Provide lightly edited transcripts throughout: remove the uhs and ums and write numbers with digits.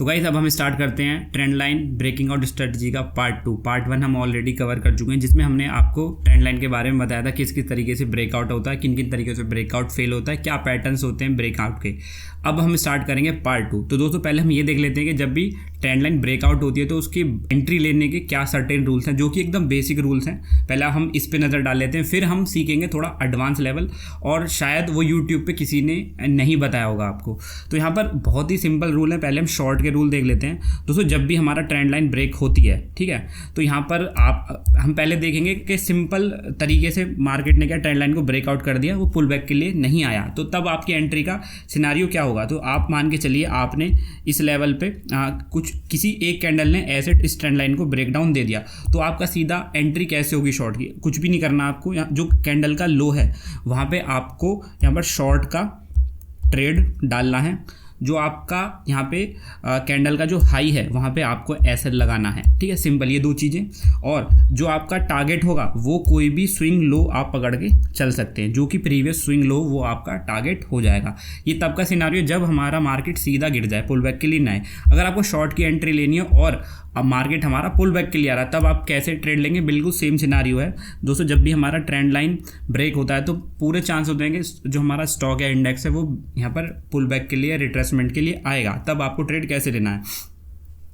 तो गाइस अब हम स्टार्ट करते हैं trend line breaking out strategy का पार्ट 2। पार्ट 1 हम ऑलरेडी कवर कर चुके हैं, जिसमें हमने आपको ट्रेंड लाइन के बारे में बताया था किस किस तरीके से ब्रेकआउट होता है, किन किन तरीके से ब्रेकआउट फेल होता है, क्या पैटर्न्स होते हैं ब्रेकआउट के। अब हम स्टार्ट करेंगे पार्ट 2। तो दोस्तों पहले हम ये देख लेते हैं कि जब भी ट्रेंड लाइन ब्रेकआउट होती है तो उसकी एंट्री लेने के क्या सर्टेन रूल्स हैं, जो कि एकदम बेसिक रूल्स हैं। पहले हम इस पे नज़र डाल लेते हैं, फिर हम सीखेंगे थोड़ा एडवांस लेवल, और शायद वो यूट्यूब पे किसी ने नहीं बताया होगा आपको। तो यहाँ पर बहुत ही सिंपल रूल है। पहले हम शॉर्ट के रूल देख लेते हैं। दोस्तों जब भी हमारा ट्रेंड लाइन ब्रेक होती है, ठीक है, तो यहाँ पर हम पहले देखेंगे कि सिंपल तरीके से मार्केट ने क्या ट्रेंड लाइन को ब्रेकआउट कर दिया, वो पुल बैक के लिए नहीं आया, तो तब आपकी एंट्री का सिनारियो क्या होगा। तो आप मान के चलिए आपने इस लेवल पे किसी एक कैंडल ने ऐसे इस ट्रेंड लाइन को ब्रेक डाउन दे दिया, तो आपका सीधा एंट्री कैसे होगी शॉर्ट की। कुछ भी नहीं करना आपको, जो कैंडल का लो है वहाँ पे आपको यहाँ पर शॉर्ट का ट्रेड डालना है। जो आपका यहाँ पे कैंडल का जो हाई है वहाँ पे आपको एसएल लगाना है, ठीक है, सिंपल ये दो चीज़ें। और जो आपका टारगेट होगा वो कोई भी स्विंग लो आप पकड़ के चल सकते हैं, जो कि प्रीवियस स्विंग लो वो आपका टारगेट हो जाएगा। ये तब का सिनारियो जब हमारा मार्केट सीधा गिर जाए, पुल बैक के लिए ना आए। अगर आपको शॉर्ट की एंट्री लेनी है और अब मार्केट हमारा पुल बैक के लिए आ रहा है, तब आप कैसे ट्रेड लेंगे। बिल्कुल सेम सिनारियो है दोस्तों। जब भी हमारा ट्रेंड लाइन ब्रेक होता है तो पूरे चांस होते हैं कि जो हमारा स्टॉक या इंडेक्स है वो यहाँ पर पुल बैक के लिए, रिट्रेसमेंट के लिए आएगा। तब आपको ट्रेड कैसे लेना है।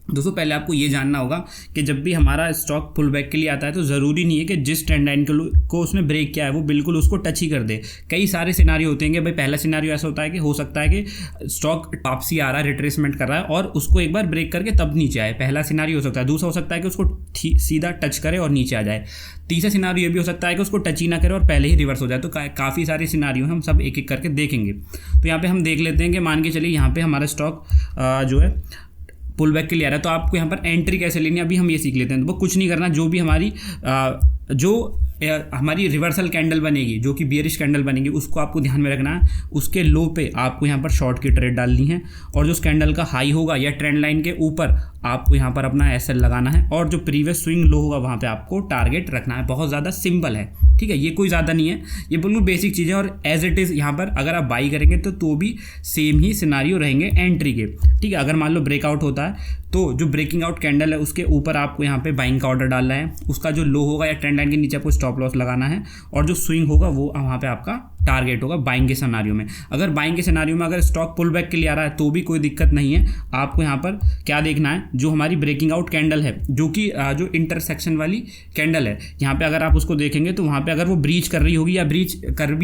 दोस्तों पहले आपको ये जानना होगा कि जब भी हमारा स्टॉक पुल बैक के लिए आता है तो ज़रूरी नहीं है कि जिस ट्रेंड लाइन को उसने ब्रेक किया है वो बिल्कुल उसको टच ही कर दे। कई सारे सिनारियो होते हैं कि भाई पहला सिनारियो ऐसा होता है कि हो सकता है कि स्टॉक वापसी आ रहा है, रिट्रेसमेंट कर रहा है और उसको एक बार ब्रेक करके तब नीचे आए। पहला सिनारियो हो सकता है। दूसरा हो सकता है कि उसको सीधा टच करे और नीचे आ जाए। तीसरा सिनारियो ये भी हो सकता है कि उसको टच ही ना करे और पहले ही रिवर्स हो जाए। तो काफ़ी सारे सिनारियो हम सब एक एक करके देखेंगे। तो यहाँ पे हम देख लेते हैं कि मान के चलिए यहाँ पे हमारा स्टॉक जो है पुल बैक के लिए आ रहा है, तो आपको यहाँ पर एंट्री कैसे लेनी है अभी हम ये सीख लेते हैं। तो वो कुछ नहीं करना, जो भी हमारी रिवर्सल कैंडल बनेगी, जो कि बियरिश कैंडल बनेगी, उसको आपको ध्यान में रखना है। उसके लो पे आपको यहाँ पर शॉर्ट की ट्रेड डालनी है, और जो उस कैंडल का हाई होगा या ट्रेंड लाइन के ऊपर आपको यहाँ पर अपना एसएल लगाना है, और जो प्रीवियस स्विंग लो होगा वहाँ पे आपको टारगेट रखना है। बहुत ज़्यादा सिंपल है, ठीक है, ये कोई ज़्यादा नहीं है, ये बिल्कुल बेसिक चीज़ है। और एज इट इज़ यहाँ पर अगर आप बाई करेंगे तो भी सेम ही सिनारियो रहेंगे एंट्री के, ठीक है। अगर मान लो ब्रेकआउट होता है तो जो ब्रेकिंग आउट कैंडल है उसके ऊपर आपको यहाँ पे बाइंग का ऑर्डर डालना है। उसका जो लो होगा या ट्रेंड लाइन के नीचे आपको स्टॉप लॉस लगाना है, और जो स्विंग होगा वो वहाँ पे आपका टारगेट होगा बाइंग के सिनारियो में। अगर बाइंग के सिनारियो में अगर स्टॉक पुल बैक के लिए आ रहा है तो भी कोई दिक्कत नहीं है। आपको यहाँ पर क्या देखना है, जो हमारी ब्रेकिंग आउट कैंडल है, जो कि जो इंटरसेक्शन वाली कैंडल है, यहाँ पे अगर आप उसको देखेंगे तो वहाँ पे अगर वो ब्रीच कर रही होगी या ब्रीच करा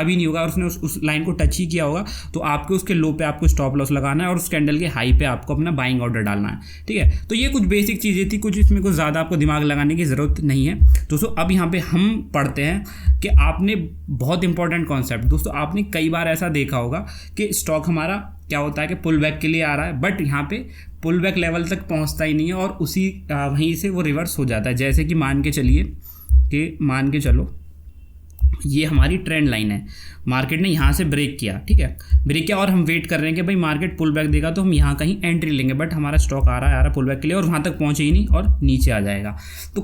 भी नहीं होगा और उसने उस लाइन को टच ही किया होगा, तो आपको उसके लो पे आपको स्टॉप लॉस लगाना है और उस कैंडल के हाई पे आपको अपना बाइंग ऑर्डर डालना है, ठीक है। तो ये कुछ बेसिक चीज़ें थी, कुछ इसमें कुछ ज़्यादा आपको दिमाग लगाने की ज़रूरत नहीं है दोस्तों। अब यहाँ पे हम पढ़ते हैं कि आपने बहुत इंपॉर्टेंट कॉन्सेप्ट, दोस्तों आपने कई बार ऐसा देखा होगा कि स्टॉक हमारा क्या होता है कि पुल बैक के लिए आ रहा है, बट यहाँ पे पुल बैक लेवल तक पहुँचता ही नहीं है और उसी वहीं से वो रिवर्स हो जाता है। जैसे कि मान के चलो ये हमारी ट्रेंड लाइन है, मार्केट ने यहाँ से ब्रेक किया, ठीक है, ब्रेक किया और हम वेट कर रहे हैं कि भाई मार्केट पुल बैक देगा तो हम यहाँ कहीं एंट्री लेंगे, बट हमारा स्टॉक आ रहा है पुल बैक के लिए और वहाँ तक पहुँचे ही नहीं और नीचे आ जाएगा। तो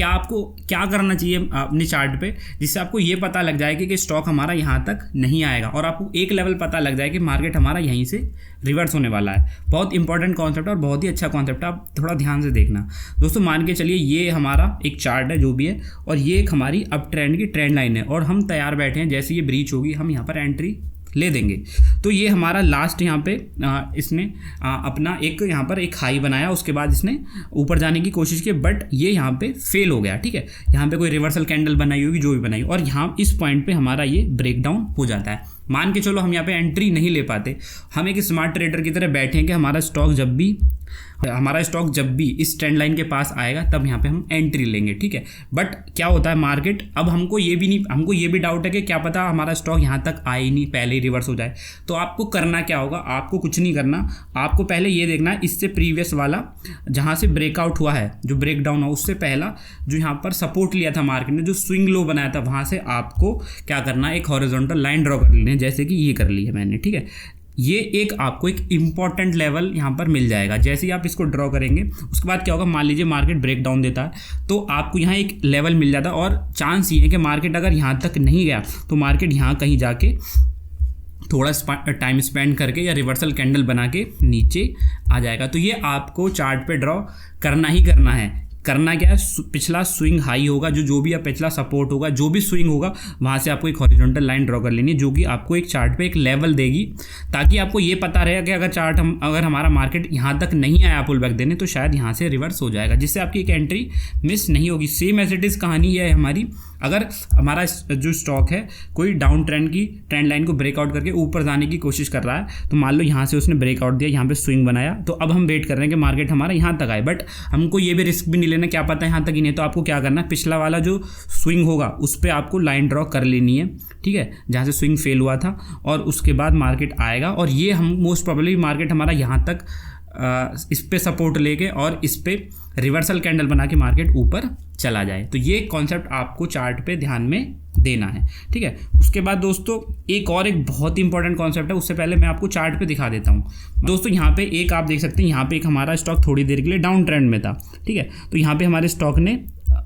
आपको क्या करना चाहिए अपने चार्ट पे, जिससे आपको ये पता लग जाए कि स्टॉक हमारा यहाँ तक नहीं आएगा और आपको एक लेवल पता लग जाए कि मार्केट हमारा यहीं से रिवर्स होने वाला है। बहुत इंपॉर्टेंट कॉन्सेप्ट और बहुत ही अच्छा कॉन्सेप्ट है, आप थोड़ा ध्यान से देखना दोस्तों। मान के चलिए ये हमारा एक चार्ट है जो भी है, और ये एक हमारी अप ट्रेंड की ट्रेंड लाइन है और हम तैयार बैठे हैं। जैसे ये ब्रीच होगी हम यहाँ पर एंट्री ले देंगे। तो ये हमारा लास्ट यहाँ पे इसने अपना यहाँ पर एक हाई बनाया, उसके बाद इसने ऊपर जाने की कोशिश की, बट ये यहाँ पे फेल हो गया, ठीक है। यहाँ पे कोई रिवर्सल कैंडल बनाई होगी, जो भी बनाई, और यहाँ इस पॉइंट पे हमारा ये ब्रेक डाउन हो जाता है। मान के चलो हम यहाँ पे एंट्री नहीं ले पाते, हम एक स्मार्ट ट्रेडर की तरह बैठे हैं कि हमारा स्टॉक जब भी इस ट्रेंड लाइन के पास आएगा तब यहाँ पे हम एंट्री लेंगे, ठीक है। बट क्या होता है मार्केट, अब हमको ये भी डाउट है कि क्या पता हमारा स्टॉक यहाँ तक आए ही नहीं, पहले ही रिवर्स हो जाए। तो आपको करना क्या होगा, आपको कुछ नहीं करना, आपको पहले ये देखना है इससे प्रीवियस वाला जहाँ से ब्रेकआउट हुआ है, जो ब्रेक डाउन हुआ उससे पहला जो यहाँ पर सपोर्ट लिया था मार्केट ने, जो स्विंग लो बनाया था, वहाँ से आपको क्या करना है, एक हॉरिजॉन्टल लाइन ड्रॉ कर लेनी है, जैसे कि ये कर ली है मैंने, ठीक है। ये आपको एक इम्पॉर्टेंट लेवल यहाँ पर मिल जाएगा। जैसे ही आप इसको ड्रॉ करेंगे उसके बाद क्या होगा, मान लीजिए मार्केट ब्रेक डाउन देता है तो आपको यहाँ एक लेवल मिल जाता है, और चांस ये है कि मार्केट अगर यहाँ तक नहीं गया तो मार्केट यहाँ कहीं जाके थोड़ा टाइम स्पेंड करके या रिवर्सल कैंडल बना के नीचे आ जाएगा। तो ये आपको चार्ट पे ड्रॉ करना ही करना है। करना क्या है, पिछला स्विंग हाई होगा, जो भी पिछला सपोर्ट होगा, जो भी स्विंग होगा वहाँ से आपको एक हॉरिजॉन्टल लाइन ड्रॉ कर लेनी है, जो कि आपको एक चार्ट पे एक लेवल देगी, ताकि आपको ये पता रहे कि अगर हमारा मार्केट यहाँ तक नहीं आया पुल बैक देने तो शायद यहाँ से रिवर्स हो जाएगा, जिससे आपकी एक एंट्री मिस नहीं होगी। सेम एज इट इज़ कहानी है हमारी। अगर हमारा जो स्टॉक है कोई डाउन ट्रेंड लाइन को ब्रेकआउट करके ऊपर जाने की कोशिश कर रहा है, तो मान लो यहाँ से उसने ब्रेकआउट दिया, यहाँ पे स्विंग बनाया, तो अब हम वेट कर रहे हैं कि मार्केट हमारा यहाँ तक आए, बट हमको ये भी रिस्क भी नहीं लेना, क्या पता यहाँ तक ही नहीं। तो आपको क्या करना है, पिछला वाला जो स्विंग होगा उस पर आपको लाइन ड्रॉ कर लेनी है, ठीक है, जहाँ से स्विंग फेल हुआ था, और उसके बाद मार्केट आएगा और ये हम मोस्ट प्रोबेबली मार्केट हमारा यहाँ तक इस पे सपोर्ट लेके और इस पे रिवर्सल कैंडल बना के मार्केट ऊपर चला जाए। तो ये कॉन्सेप्ट आपको चार्ट पे ध्यान में देना है, ठीक है। उसके बाद दोस्तों एक बहुत ही इंपॉर्टेंट कॉन्सेप्ट है, उससे पहले मैं आपको चार्ट पे दिखा देता हूँ। दोस्तों यहाँ पे एक आप देख सकते हैं, यहाँ पे एक हमारा स्टॉक थोड़ी देर के लिए डाउन ट्रेंड में था, ठीक है। तो यहाँ पे हमारे स्टॉक ने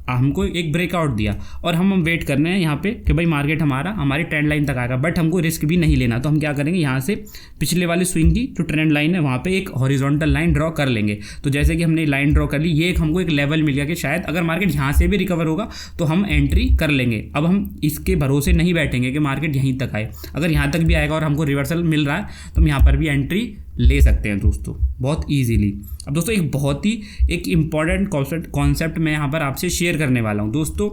हमको एक ब्रेकआउट दिया और हम वेट कर रहे हैं यहाँ पे कि भाई मार्केट हमारी ट्रेंड लाइन तक आएगा, बट हमको रिस्क भी नहीं लेना। तो हम क्या करेंगे, यहाँ से पिछले वाली स्विंग की जो ट्रेंड लाइन है वहाँ पे एक हॉरिजॉन्टल लाइन ड्रॉ कर लेंगे। तो जैसे कि हमने लाइन ड्रॉ कर ली, ये हमको एक लेवल मिल गया कि शायद अगर मार्केट यहाँ से भी रिकवर होगा तो हम एंट्री कर लेंगे। अब हम इसके भरोसे नहीं बैठेंगे कि मार्केट यहीं तक आए, अगर यहाँ तक भी आएगा और हमको रिवर्सल मिल रहा है तो हम यहाँ पर भी एंट्री ले सकते हैं दोस्तों, बहुत ईजीली। अब दोस्तों एक इम्पॉर्टेंट कॉन्सेप्ट मैं यहाँ पर आपसे शेयर करने वाला हूँ। दोस्तों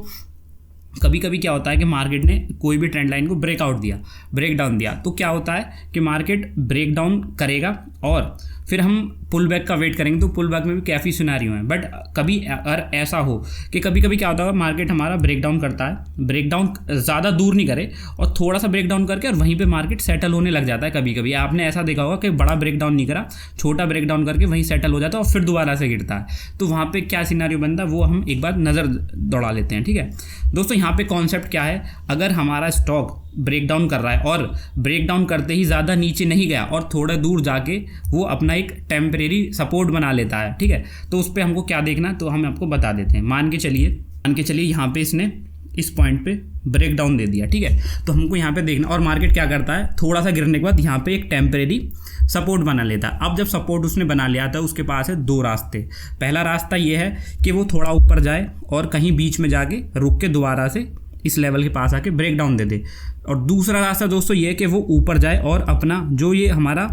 कभी कभी क्या होता है कि मार्केट ने कोई भी ट्रेंड लाइन को ब्रेकडाउन दिया, तो क्या होता है कि मार्केट ब्रेकडाउन करेगा और फिर हम पुल बैक का वेट करेंगे। तो पुल बैक में भी काफ़ी सिनेरियो हैं, बट कभी अगर ऐसा हो कि कभी कभी क्या होता है, मार्केट हमारा ब्रेकडाउन करता है, ब्रेकडाउन ज़्यादा दूर नहीं करे और थोड़ा सा ब्रेकडाउन करके और वहीं पे मार्केट सेटल होने लग जाता है। कभी कभी आपने ऐसा देखा होगा कि बड़ा ब्रेकडाउन नहीं करा, छोटा ब्रेकडाउन करके वहीं सेटल हो जाता है और फिर दोबारा से गिरता है। तो वहाँ पर क्या सिनेरियो बनता है वो हम एक बार नज़र दौड़ा लेते हैं, ठीक है दोस्तों। यहाँ पे कॉन्सेप्ट क्या है, अगर हमारा स्टॉक ब्रेकडाउन कर रहा है और ब्रेकडाउन करते ही ज़्यादा नीचे नहीं गया और थोड़ा दूर जाके वो अपना एक टेम्परेरी सपोर्ट बना लेता है, ठीक है, तो उस पर हमको क्या देखना, तो हम आपको बता देते हैं। मान के चलिए यहाँ पे इसने इस पॉइंट पे ब्रेकडाउन दे दिया, ठीक है, तो हमको यहाँ पे देखना और मार्केट क्या करता है, थोड़ा सा गिरने के बाद यहाँ पे एक टेम्परेरी सपोर्ट बना लेता है। अब जब सपोर्ट उसने बना लिया था उसके पास है दो रास्ते। पहला रास्ता ये है कि वो थोड़ा ऊपर जाए और कहीं बीच में जाके रुक के दोबारा से इस लेवल के पास आके ब्रेकडाउन दे दे, और दूसरा रास्ता दोस्तों ये है कि वो ऊपर जाए और अपना जो ये हमारा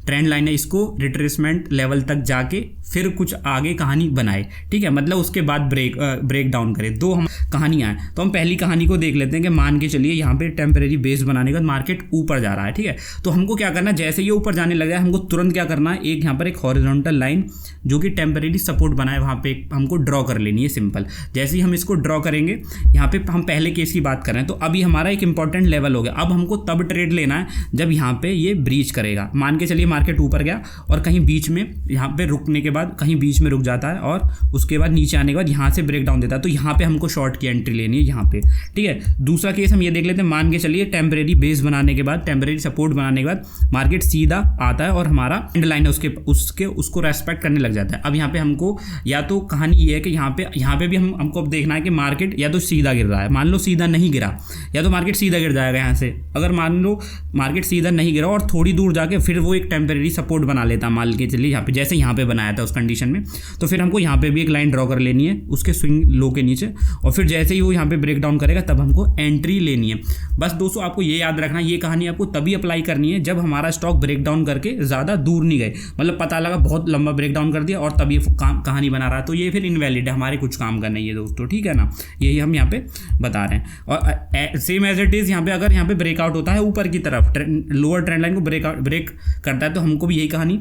ट्रेंड लाइन है इसको रिट्रेसमेंट लेवल तक जाके फिर कुछ आगे कहानी बनाए, ठीक है, मतलब उसके बाद ब्रेक डाउन करे। दो हम कहानियाँ हैं, तो हम पहली कहानी को देख लेते हैं कि मान के चलिए यहाँ पे टेम्परेरी बेस बनाने के बाद मार्केट ऊपर जा रहा है, ठीक है, तो हमको क्या करना है, जैसे ये ऊपर जाने लगा है हमको तुरंत क्या करना है, एक यहाँ पर एक हॉरिजॉन्टल लाइन जो कि टेम्परेरी सपोर्ट बनाए वहाँ पे हमको ड्रॉ कर लेनी है, सिंपल। जैसे ही हम इसको ड्रॉ करेंगे, यहाँ पे हम पहले केस की बात कर रहे हैं, तो अभी हमारा एक इंपॉर्टेंट लेवल हो गया। अब हमको तब ट्रेड लेना है जब यहाँ पे ये ब्रीच करेगा। मान के चलिए मार्केट ऊपर गया और कहीं बीच में यहाँ पे रुकने के बाद कहीं बीच में रुक जाता है और उसके बाद नीचे आने के बाद यहाँ से ब्रेक डाउन देता है, तो यहाँ पे हमको शॉर्ट की एंट्री लेनी है यहाँ पे, ठीक है। दूसरा केस हम ये देख लेते हैं, मान के चलिए टेम्परेरी बेस बनाने के बाद, टेम्परेरी सपोर्ट बनाने के बाद मार्केट सीधा आता है और हमारा एंड लाइन है उसको रेस्पेक्ट करने लग जाता है। अब यहाँ पे हमको या तो कहानी ये है कि यहाँ पे भी हमको अब देखना है कि मार्केट या तो सीधा गिर रहा है, मान लो सीधा नहीं गिरा, या तो मार्केट सीधा गिर जाएगा यहाँ से। अगर मान लो मार्केट सीधा नहीं गिरा और थोड़ी दूर जाके फिर वो एक टेम्परेरी सपोर्ट बना लेता, मान के चलिए यहाँ पे जैसे यहाँ पे बनाया था उस कंडीशन में, तो फिर हमको यहाँ पे भी एक लाइन ड्रॉ कर लेनी है उसके स्विंग लो के नीचे, और फिर जैसे ही वो यहाँ पे ब्रेक डाउन करेगा तब हमको एंट्री लेनी है। बस दोस्तों आपको ये याद रखना, ये कहानी आपको तभी अप्लाई करनी है जब हमारा स्टॉक ब्रेक डाउन करके ज़्यादा दूर नहीं गए, मतलब पता लगा बहुत लंबा ब्रेक डाउन कर दिया और तब ये कहानी बना रहा है, तो ये फिर इनवैलिड है, हमारे कुछ काम का नहीं है दोस्तों, ठीक है ना, यही हम यहाँ पे बता रहे हैं। और सेम एज इट इज़ यहाँ पे अगर यहाँ पे ब्रेकआउट होता है ऊपर की तरफ, लोअर ट्रेंड लाइन को ब्रेक करता है, तो हमको भी यही कहानी,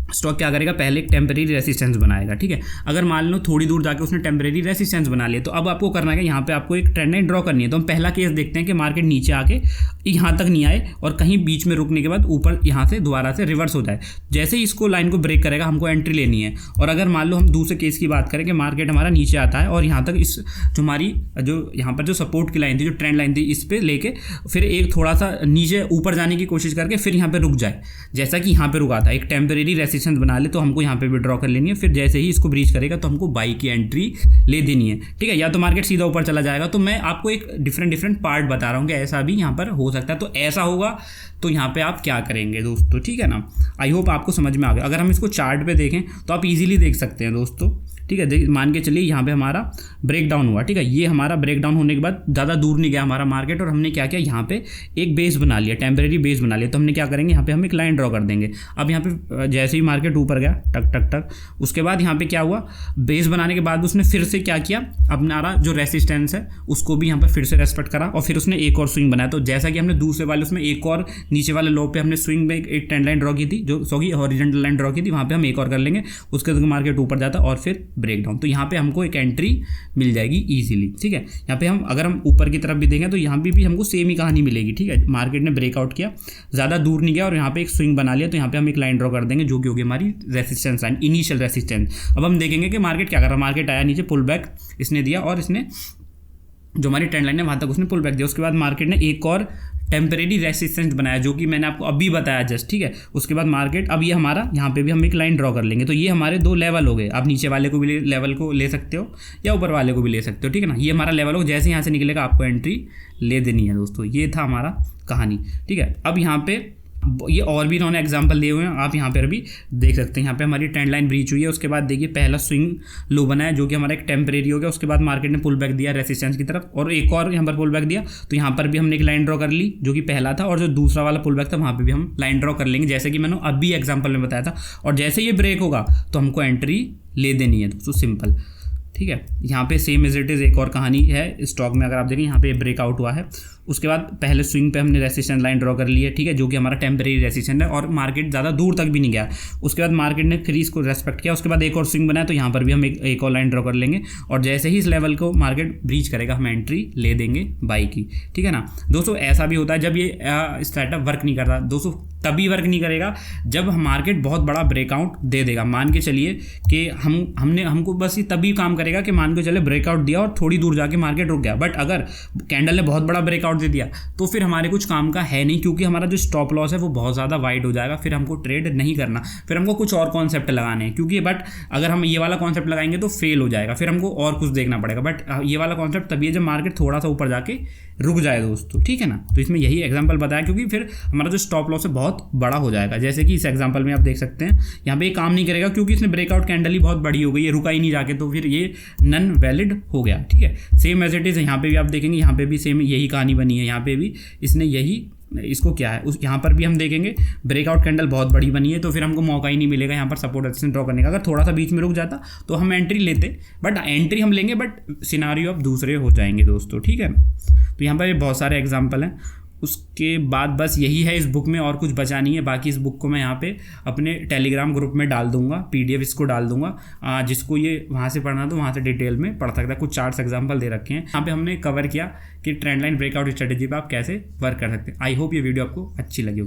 स्टॉक क्या करेगा, पहले एक टेम्परेरी रेसिस्टेंस बनाएगा, ठीक है। अगर मान लो थोड़ी दूर जाके उसने टेम्परेरी रेसिस्टेंस बना लिया, तो अब आपको करना है कि यहाँ पे आपको एक ट्रेंड लाइन ड्रॉ करनी है। तो हम पहला केस देखते हैं कि मार्केट नीचे आके यहाँ तक नहीं आए और कहीं बीच में रुकने के बाद ऊपर यहाँ से दोबारा से रिवर्स हो जाए। जैसे ही इसको लाइन को ब्रेक करेगा हमको एंट्री लेनी है। और अगर मान लो हम दूसरे केस की बात करें कि मार्केट हमारा नीचे आता है और यहाँ तक इस जो हमारी जो यहाँ पर जो सपोर्ट की लाइन थी, जो ट्रेंड लाइन थी, इस पर लेके फिर एक थोड़ा सा नीचे ऊपर जाने की कोशिश करके फिर यहाँ पर रुक जाए, जैसा कि यहाँ पर रुका था, एक टेम्परेरी रेसिस्टेंस बना ले तो हमको यहाँ पे विड्रॉ कर लेनी है, फिर जैसे ही इसको ब्रीच करेगा तो हमको बाई की एंट्री ले देनी है, ठीक है। या तो मार्केट सीधा ऊपर चला जाएगा। तो मैं आपको एक डिफरेंट पार्ट बता रहा हूँ कि ऐसा भी यहाँ पर हो सकता है। तो ऐसा होगा तो यहाँ पे आप क्या करेंगे दोस्तों, ठीक है ना। आई होप आपको समझ में आ गया। अगर हम इसको चार्ट पे देखें तो आप इजीली देख सकते हैं दोस्तों, ठीक है। मान के चलिए यहाँ पे हमारा ब्रेक डाउन हुआ, ठीक है। ये हमारा ब्रेक डाउन होने के बाद ज़्यादा दूर नहीं गया हमारा मार्केट, और हमने क्या किया, यहाँ पे एक बेस बना लिया, टेम्परेरी बेस बना लिया। तो हमने क्या करेंगे, यहाँ पे हम एक लाइन ड्रॉ कर देंगे। अब यहाँ पे जैसे ही मार्केट ऊपर गया टक टक टक, उसके बाद यहाँ पे क्या हुआ, बेस बनाने के बाद उसने फिर से क्या किया, हमारा जो रेसिस्टेंस है उसको भी यहाँ पर फिर से रेस्पेक्ट करा, और फिर उसने एक और स्विंग बनाया। तो जैसा कि हमने दूसरे वाले उसमें एक और नीचे वाले लो पे हमने स्विंग में एक ट्रेंड लाइन ड्रॉ की थी, जो हॉरिजॉन्टल लाइन ड्रॉ की थी, वहाँ पे हम एक और कर लेंगे। उसके बाद मार्केट ऊपर जाता और फिर ब्रेक डाउन। तो यहाँ पे हमको एक एंट्री मिल जाएगी इजीली, ठीक है। यहाँ पे हम अगर हम ऊपर की तरफ भी देखें तो यहाँ भी हमको सेम ही कहानी मिलेगी, ठीक है। मार्केट ने ब्रेकआउट किया, ज़्यादा दूर नहीं गया और यहाँ पे एक स्विंग बना लिया। तो यहाँ पे हम एक लाइन ड्रॉ कर देंगे जो कि होगी हमारी रेसिस्टेंस लाइन, इनिशियल रेसिस्टेंस। अब हम देखेंगे कि मार्केट क्या कर रहा है। मार्केट आया नीचे, पुल बैक इसने दिया और इसने जो हमारी ट्रेंड लाइन है वहाँ तक उसने पुल बैक दिया। उसके बाद मार्केट ने एक और टेम्परेरी रेसिस्टेंस बनाया जो कि मैंने आपको अभी बताया जस्ट, ठीक है। उसके बाद मार्केट, अब ये हमारा यहाँ पे भी हम एक लाइन ड्रॉ कर लेंगे। तो ये हमारे दो लेवल हो गए। आप नीचे वाले को भी लेवल को ले सकते हो या ऊपर वाले को भी ले सकते हो, ठीक है ना। ये हमारा लेवल हो, जैसे यहाँ से निकलेगा आपको एंट्री ले देनी है दोस्तों। ये था हमारा कहानी, ठीक है। अब यहाँ पे ये और भी इन्होंने एग्जांपल दिए हुए हैं, आप यहाँ पर भी देख सकते हैं। यहाँ पे हमारी ट्रेंड लाइन ब्रीच हुई है, उसके बाद देखिए पहला स्विंग लो बना है जो कि हमारा एक टेम्परेरी हो गया। उसके बाद मार्केट ने पुल बैक दिया रेसिस्टेंस की तरफ और एक और यहाँ पर पुल बैक दिया। तो यहाँ पर भी हमने एक लाइन ड्रॉ कर ली जो कि पहला था, और जो दूसरा वाला पुल बैक था वहाँ पर भी हम लाइन ड्रॉ कर लेंगे जैसे कि मैंने अभी एग्जाम्पल में बताया था। और जैसे ये ब्रेक होगा तो हमको एंट्री ले देनी है दोस्तों, सिंपल, ठीक है। यहाँ पे सेम एज इट इज़ एक और कहानी है स्टॉक में। अगर आप देखें यहाँ पे ब्रेकआउट हुआ है, उसके बाद पहले स्विंग पे हमने रेसिस्टेंस लाइन ड्रॉ कर ली है, ठीक है, जो कि हमारा टेम्परेरी रेसिस्टेंस है और मार्केट ज़्यादा दूर तक भी नहीं गया। उसके बाद मार्केट ने फिर इसको रेस्पेक्ट किया, उसके बाद एक और स्विंग बनाया। तो यहाँ पर भी हम एक और लाइन ड्रॉ कर लेंगे और जैसे ही इस लेवल को मार्केट ब्रीच करेगा हम एंट्री ले देंगे बाई की, ठीक है ना दोस्तों। ऐसा भी होता है जब ये स्टार्टअप वर्क नहीं करता दोस्तों, तभी वर्क नहीं करेगा जब मार्केट बहुत बड़ा ब्रेकआउट दे देगा। मान के चलिए कि हमको बस ये तभी काम करेगा कि मान के चले ब्रेकआउट दिया और थोड़ी दूर जाके मार्केट रुक गया। बट अगर कैंडल ने बहुत बड़ा ब्रेकआउट दे दिया तो फिर हमारे कुछ काम का है नहीं, क्योंकि हमारा जो स्टॉप लॉस है वो बहुत ज़्यादा वाइड हो जाएगा। फिर हमको ट्रेड नहीं करना, फिर हमको कुछ और कॉन्सेप्ट लगाने हैं, क्योंकि बट अगर हम ये वाला कॉन्सेप्ट लगाएंगे तो फेल हो जाएगा, फिर हमको और कुछ देखना पड़ेगा। बट ये वाला कॉन्सेप्ट तभी है जब मार्केट थोड़ा सा ऊपर जाके रुक जाए दोस्तों, ठीक है ना। तो इसमें यही एग्जांपल बताया, क्योंकि फिर हमारा जो स्टॉप लॉस है बहुत बड़ा हो जाएगा। जैसे कि इस एग्जांपल में आप देख सकते हैं यहाँ पे ये काम नहीं करेगा क्योंकि इसने ब्रेकआउट कैंडल ही बहुत बड़ी हो गई, ये रुका ही नहीं जाके, तो फिर ये नन वैलिड हो गया, ठीक है। सेम एज इट इज़ यहाँ पे भी आप देखेंगे, यहाँ पे भी सेम यही कहानी बनी है। यहाँ पे भी इसने यही, इसको क्या है उस यहाँ पर भी हम देखेंगे ब्रेकआउट कैंडल बहुत बड़ी बनी है, तो फिर हमको मौका ही नहीं मिलेगा यहाँ पर सपोर्ट रेजिस्टेंस ड्रॉ करने का। अगर थोड़ा सा बीच में रुक जाता तो हम एंट्री लेते, बट एंट्री हम लेंगे बट सिनारियो अब दूसरे हो जाएंगे दोस्तों, ठीक है। तो यहाँ पर बहुत सारे एग्जाम्पल हैं। उसके बाद बस यही है इस बुक में, और कुछ बचा नहीं है। बाकी इस बुक को मैं यहाँ पे अपने टेलीग्राम ग्रुप में डाल दूंगा, PDF इसको डाल दूंगा, जिसको ये वहाँ से पढ़ना तो वहाँ से डिटेल में पढ़ सकता है। कुछ चार्ट्स एग्जांपल दे रखे हैं यहाँ पे, हमने कवर किया कि ट्रेंड लाइन ब्रेकआउट स्ट्रेटेजी पे आप कैसे वर्क कर सकते हैं। आई होप ये वीडियो आपको अच्छी लगी होगी।